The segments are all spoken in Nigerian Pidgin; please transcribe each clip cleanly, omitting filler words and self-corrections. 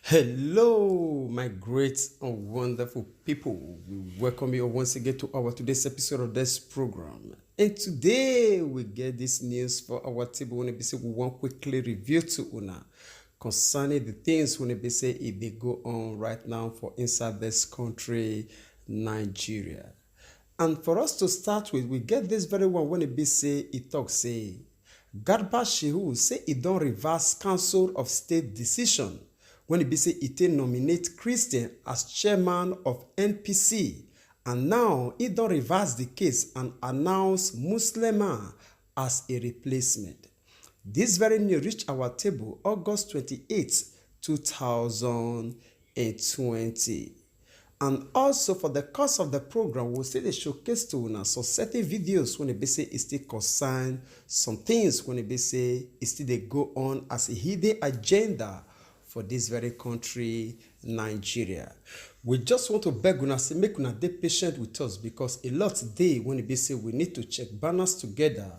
Hello, my great and wonderful people. We welcome you once again to our today's episode of this program. And today we get this news for our table. When we say we want quickly review to Una concerning the things when we say if they go on right now for inside this country, Nigeria. And for us to start with, we get this very one when it be say it talk say Garba Shehu say it don't reverse Council of State decision when it be say it nominate Christian as chairman of NPC, and now it don't reverse the case and announce Muslima as a replacement. This very news reached our table August 28, 2020. And also for the course of the program, we'll say they showcase to una some certain videos when they say it still concern some things when they say it still they go on as a hidden agenda for this very country, Nigeria. We just want to beg una say make una dey patient with us because a lot dey when they say we need to check banners together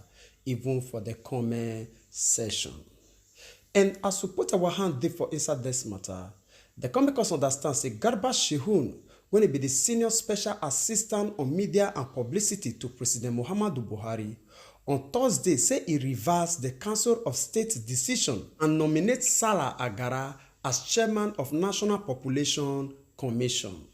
even for the comment session. And as we put our hand there for inside this matter, the come make us understand say Garba Shehu, when he be the senior special assistant on media and publicity to President Muhammadu Buhari, on Thursday say he reversed the Council of State decision and nominate Salah Agara as chairman of National Population Commission.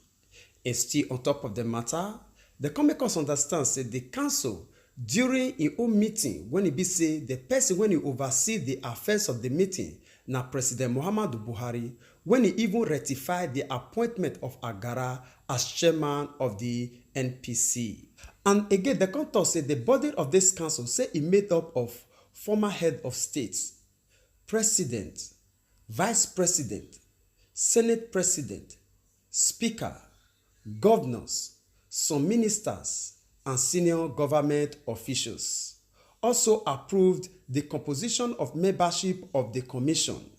And still on top of the matter, the come make us understand say the council during a own meeting when it be say the person when he oversee the affairs of the meeting na President Muhammadu Buhari, when he even ratified the appointment of Agara as chairman of the NPC. And again, the contour say the body of this council say it made up of former head of states, president, vice president, senate president, speaker, governors, some ministers, and senior government officials. Also approved the composition of membership of the commission,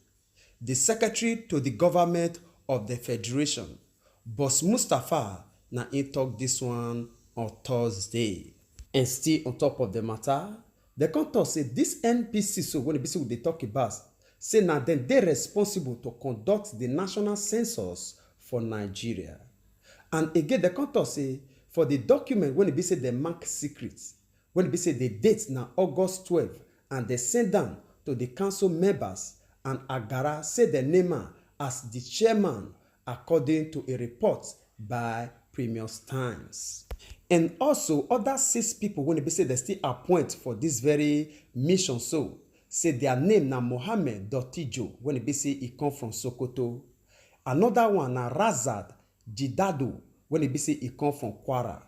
the secretary to the government of the federation. Boss Mustapha na he talk this one on Thursday. And still on top of the matter, the contour say this NPC, so when they talk about, say now then they responsible to conduct the national census for Nigeria. And again, the contour say for the document when it be say they mark secrets, when it be say the date na August 12, and they send them to the council members, and Agara say the name as the chairman according to a report by Premium Times. And also other 6 people when it be say they still appoint for this very mission, so say their name na Mohammed Dotijo when it be say he come from Sokoto. Another one na Razad Jidado when it be say he come from Kwara.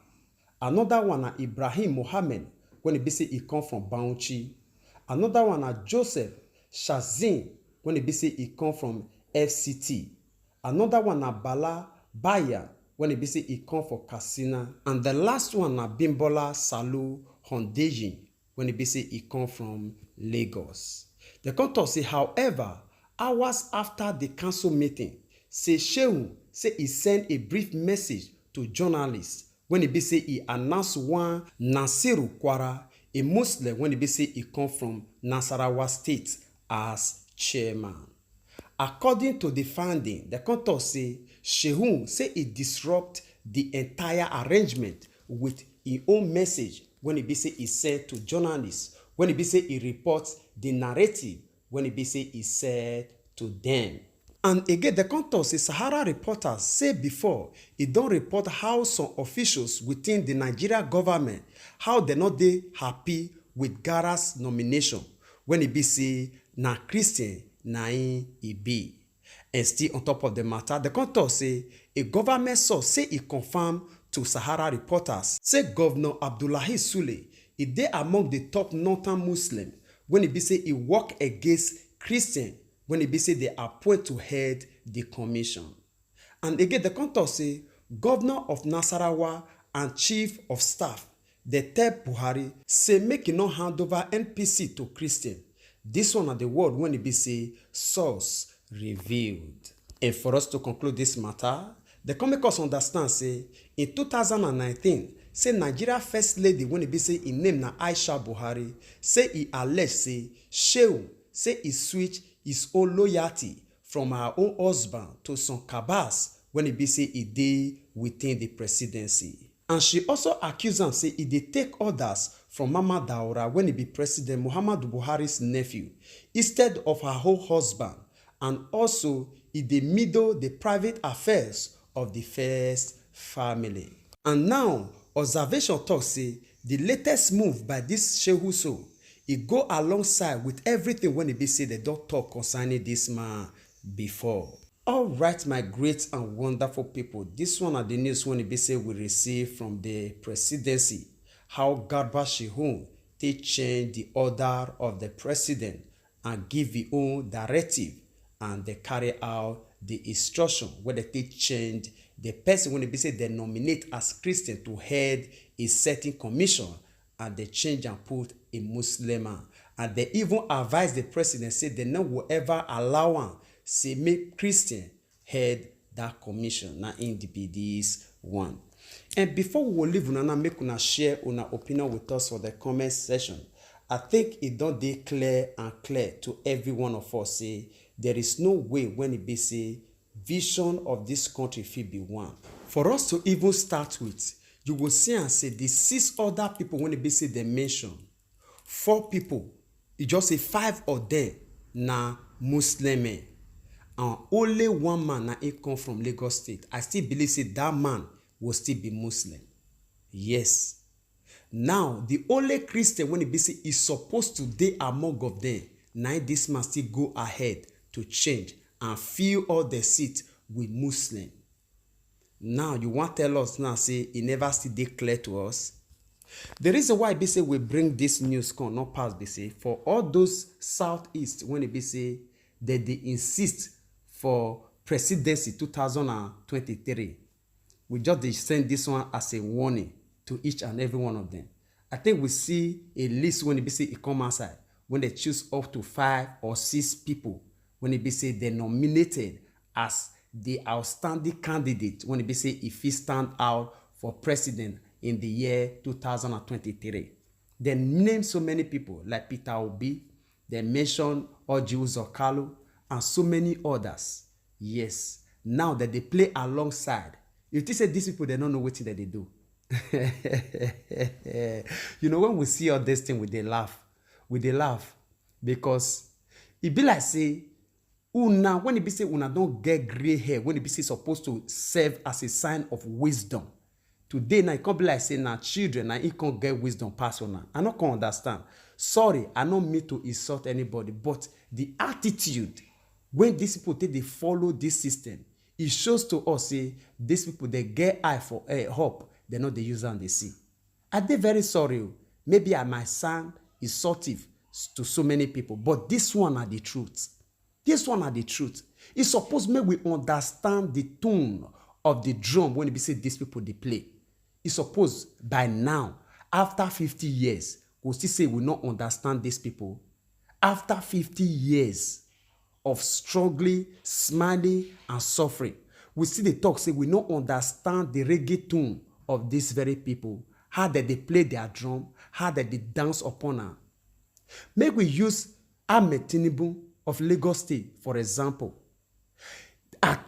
Another one na Ibrahim Mohammed when it be say he come from Bauchi. Another one na Joseph Shazin when it be say he come from FCT. Another one na Bala Baya when it be say he come from Katsina. And the last one na Bimbola Salu Hondejin when it be say he come from Lagos. The contour say, however, hours after the council meeting, say Shehu say he sent a brief message to journalists when it be say he announced one Nasiru Kwara, a Muslim when it be say he come from Nasarawa State as chairman. According to the finding, the contour say Shehu say he disrupt the entire arrangement with his own message when it be say he said to journalists, when it be say he reports the narrative, when it be say he said to them. And again, the contour say Sahara reporters say before, he don't report how some officials within the Nigeria government, how they not dey happy with Gara's nomination, when it be say na Christian na he be. And still on top of the matter, the contour say a government source say he confirmed to Sahara reporters, say Governor Abdullahi Sule, he dey among the top northern Muslim when it be say he work against Christian, when it be say they appoint to head the commission. And again, the contour say Governor of Nasarawa and Chief of Staff, the tell Buhari, say make he not hand over NPC to Christian. This one at the word when it be say source revealed. And for us to conclude this matter, the come make us understand say in 2019, say Nigeria First Lady when it be say in name na Aisha Buhari, say he allege say Shehu say he switch his own loyalty from her own husband to some cabals when it be say e dey within the presidency. And she also accuse am say e dey take orders from Mama Daura when e be President Muhammadu Buhari's nephew instead of her whole husband, and also e dey meddle the private affairs of the first family. And now observation talk say the latest move by this Shehu So e go alongside with everything when e be say they don talk concerning this man before. All right, my great and wonderful people, this one are the news when it be say we receive from the presidency, how Garba Shehu take change the order of the president and give the own directive, and they carry out the instruction where they take change the person when it be say they nominate as Christian to head a certain commission, and they change and put a Muslim man. And they even advise the president say they no will ever allow him say make Christian head that commission. Now in the be this one. And before we will leave una, make una share una opinion with us for the comment section. I think it don't dey clear and clear to every one of us say there is no way when it be say vision of this country fit be one. For us to even start with, you will see and say the 6 other people when it be say they mention 4 people, you just say 5 of them na Muslim men. And only 1 man na he come from Lagos State. I still believe say that man will still be Muslim. Yes. Now, the only Christian when it be say is supposed to dey among of them, now this man still go ahead to change and fill all the seats with Muslim. Now, you want to tell us now, say, it never still dey clear to us? The reason why be say we bring this news come not pass be say for all those southeast when it be say that they insist for presidency 2023, we just dey send this one as a warning to each and every one of them. I think we see a list when it be say it come outside when they choose up to 5 or 6 people when it be say they nominated as the outstanding candidate when it be say if he stand out for president in the year 2023. They name so many people like Peter Obi, they mention Orji Uzor Kalu, and so many others. Yes, now that they play alongside, you think say these people they don't know what that they do. You know, when we see all this thing, we dey laugh, because it be like say una when it be say una don't get gray hair when it be say supposed to serve as a sign of wisdom. Today now it can't be like say now children now it can't get wisdom pass on. I not can understand. Sorry, I don't mean to insult anybody, but the attitude when these people take they follow this system, it shows to us say these people they get eye for hope, they know they use and they see. Are they very sorry? Maybe I might sound insultive to so many people, but this one are the truth. This one are the truth. It's supposed maybe we understand the tone of the drum when it be say these people they play. It's supposed by now, after 50 years, we'll still say we not understand these people. After 50 years of struggling, smiling, and suffering, we see the talk say we not understand the reggae tune of these very people. How that they play their drum, how that they dance upon her. Make we use Ahmed Tinubu of Lagos State, for example.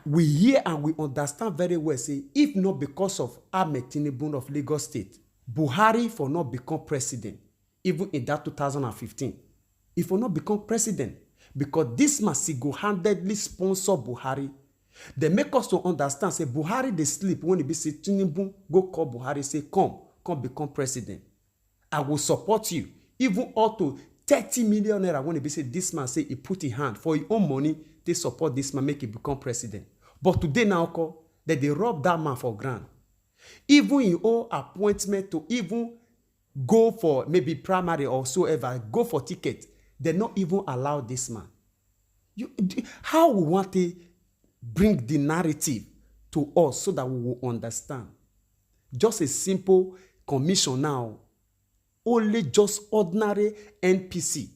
We hear and we understand very well, say, if not because of Ahmed Tinubu of Lagos State, Buhari for not become president, even in that 2015, if for not become president, because this man single-handedly sponsor Buhari, they make us to understand, say, Buhari they sleep when he be say, Tinubu go call Buhari, say, come become president. I will support you, even up to 30 million naira when he be say, this man say, he put in hand for his own money, they support this man, make him become president. But today now, that they rob that man for ground. Even in all appointment to even go for maybe primary or so ever, go for ticket, they not even allow this man. How we want to bring the narrative to us so that we will understand? Just a simple commission now, only just ordinary NPC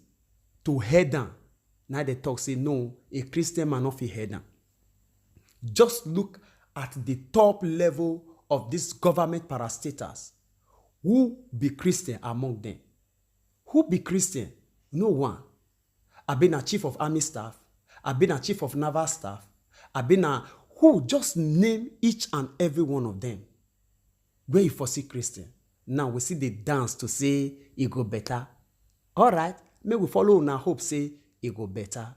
to head down. Now they talk, say, no, a Christian man not head down. Just look at the top level of this government parastatals. Who be Christian among them? Who be Christian? No one. I been a chief of army staff. I been a chief of naval staff, I been a who just name each and every one of them. Where you foresee Christian. Now we see the dance to say it go better. All right, may we follow una hope say it go better.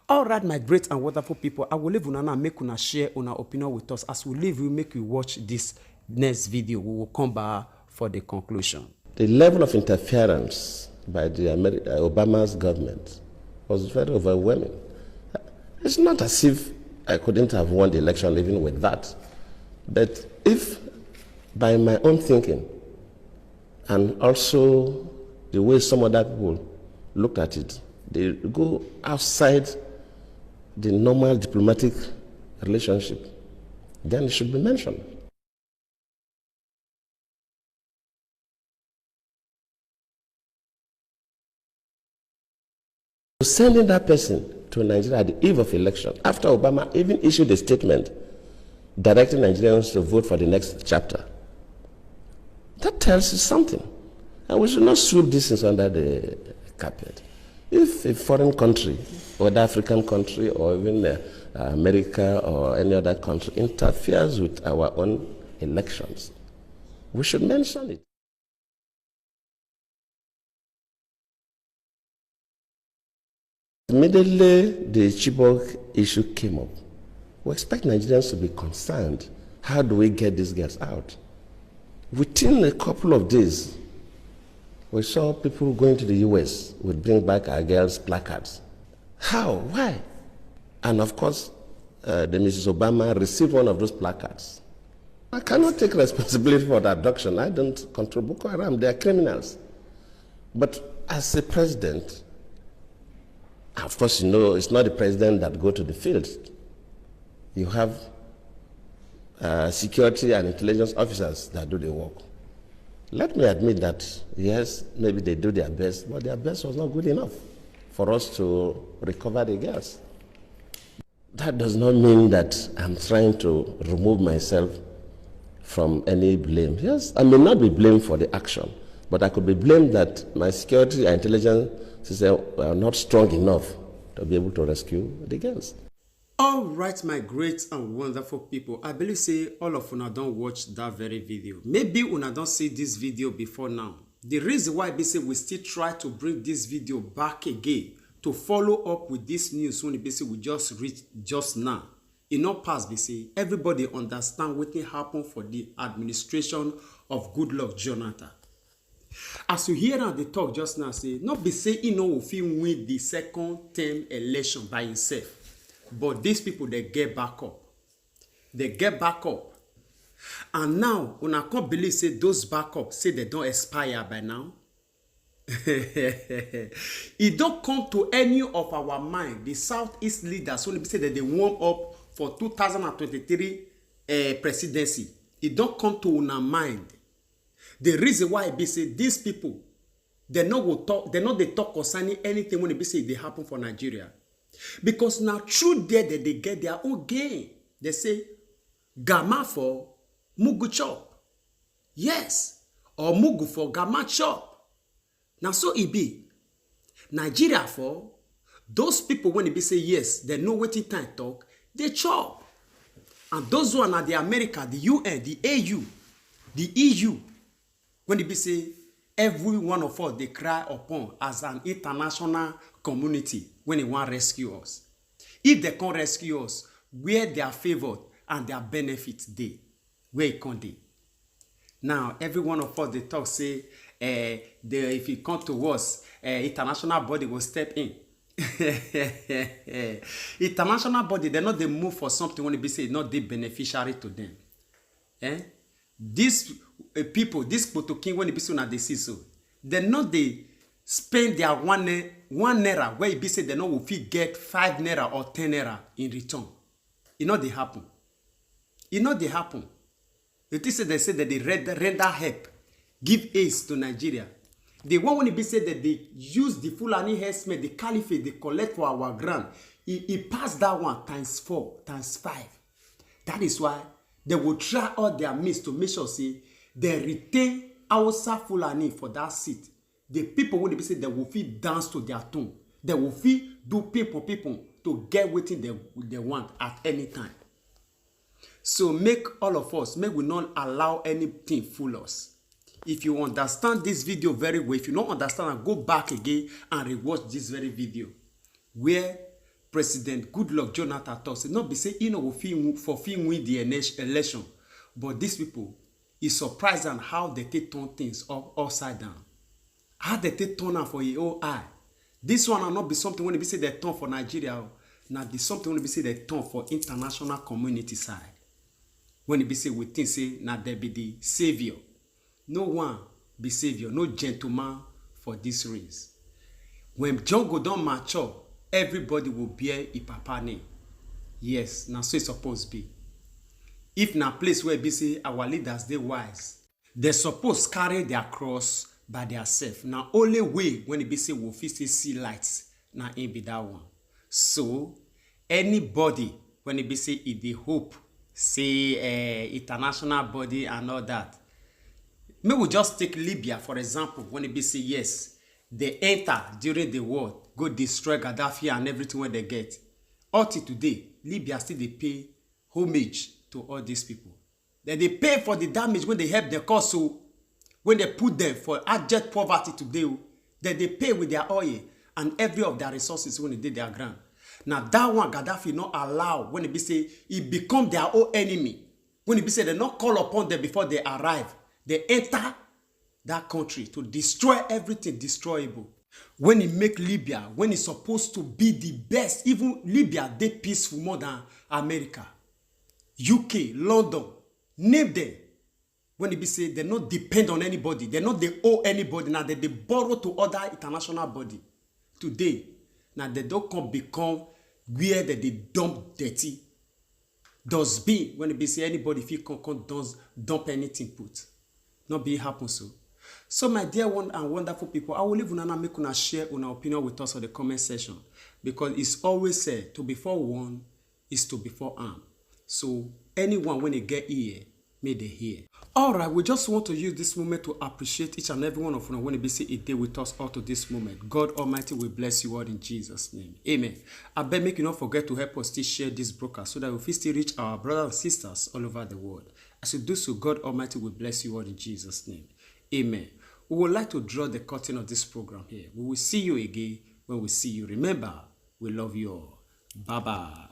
All right, my great and wonderful people, I will leave una now make una share una opinion with us. As we leave, we make you watch this next video. We will come back for the conclusion. The level of interference by the Obama's government was very overwhelming. It's not as if I couldn't have won the election even with that. But if, by my own thinking, and also the way some other people look at it, they go outside the normal diplomatic relationship, then it should be mentioned. Sending that person to Nigeria at the eve of election, after Obama even issued a statement directing Nigerians to vote for the next chapter, that tells you something. And we should not sweep these things under the carpet. If a foreign country, or an African country, or even America or any other country interferes with our own elections, we should mention it. Immediately the Chibok issue came up, we expect Nigerians to be concerned. How do we get these girls out? Within a couple of days, we saw people going to the US would bring back our girls' placards. How? Why? And of course, the Mrs. Obama received one of those placards. I cannot take responsibility for the abduction. I don't control Boko Haram. They are criminals. But as a president, of course, you know, it's not the president that go to the field. You have security and intelligence officers that do the work. Let me admit that, yes, maybe they do their best, but their best was not good enough for us to recover the girls. That does not mean that I'm trying to remove myself from any blame. Yes, I may not be blamed for the action, but I could be blamed that my security and intelligence system were not strong enough to be able to rescue the girls. All right, my great and wonderful people, I believe say all of una don't watch that very video. Maybe una don't see this video before now. The reason why we say we still try to bring this video back again to follow up with this news when we just reached just now. In all past, we say everybody understand what happened for the administration of Goodluck Jonathan. As you hear now the talk just now, say not be say he know if he win the second term election by himself, but these people they get back up. They get back up, and now when I can't believe say those backup say they don't expire by now. It don't come to any of our mind. The Southeast leaders only say that they warm up for 2023 presidency. It don't come to una mind. The reason why be say these people, they no go talk, they talk concerning anything when it be say they happen for Nigeria. Because now through there that they get their own gain. They say, Gama for Mugu chop. Yes. Or Mugu for Gama chop. Now so it be. Nigeria for those people when they be say yes, they know what it time talk, they chop. And those one are the America, the UN, the AU, the EU. When they be say, every one of us, they cry upon as an international community when they want to rescue us. If they can't rescue us, where they are favored and their benefits they, where it can't they. Now, every one of us, they talk, say, if it come to us, international body will step in. International body, they're not they move for something when they be say, not the beneficiary to them. These people, this Potokin, when they be so na they see so, they not they spend their one naira where it be say they know will get 5 naira or 10 naira in return. It not they happen. It not they happen. It is they say that they render help, give aid to Nigeria. The one when it be said that they use the Fulani herdsmen, the caliphate, they collect for our ground. It passed that one times 4, times 5. That is why they will try all their means to make sure say they retain Hausa Fulani for that seat. The people when they be said they will feel dance to their tune. They will feel do people to get wetin they want at any time. So make all of us, make we not allow anything fool us. If you understand this video very well, if you don't understand, go back again and rewatch this very video where President Goodluck Jonathan talk say not be say he no go fit win the election, but these people is surprised on how they take turn things upside down. How they take turn am for your own eye. This one will not be something when they say they turn for Nigeria. Now be something when they say they turn for international community side. When they say we think say now they be the savior. No one be savior, no gentleman for this race. When John go down mature, everybody will bear a papa name. Yes, now so it's supposed to be. If na place where be say our leaders they wise, they suppose carry their cross by themselves. Now only way when it be say we fit see lights, now ain't be that one. So anybody when it be say if they hope say international body and all that, may we just take Libya for example. When it be say yes, they enter during the war, go destroy Gaddafi and everything when they get. Until today, Libya still they pay homage to all these people. Then they pay for the damage when they help their cause. So when they put them for abject poverty today, then they pay with their oil and every of their resources when they did their ground. Now that one Gaddafi not allow when it be say it become their own enemy. When it be say they not call upon them before they arrive, they enter that country to destroy everything destroyable. When it make Libya, when it's supposed to be the best, even Libya they peaceful more than America, UK, London, name them. When it be say they not depend on anybody, they not they owe anybody. Now they borrow to other international body. Today, now they don't come become where they dump dirty. Does be when it be say anybody if you can does dump anything put. Not be happen so. So my dear one and wonderful people, I will leave una make una share una opinion with us on the comment section, because it's always said to be forewarned is to be forearmed. So anyone when they get ear, may they hear. Alright, we just want to use this moment to appreciate each and every one of you when they say a day with us all to this moment. God Almighty will bless you all in Jesus' name. Amen. I beg make you not forget to help us still share this broadcast so that we can still reach our brothers and sisters all over the world. As you do so, God Almighty will bless you all in Jesus' name. Amen. We would like to draw the curtain of this program here. We will see you again when we see you. Remember, we love you all. Bye-bye.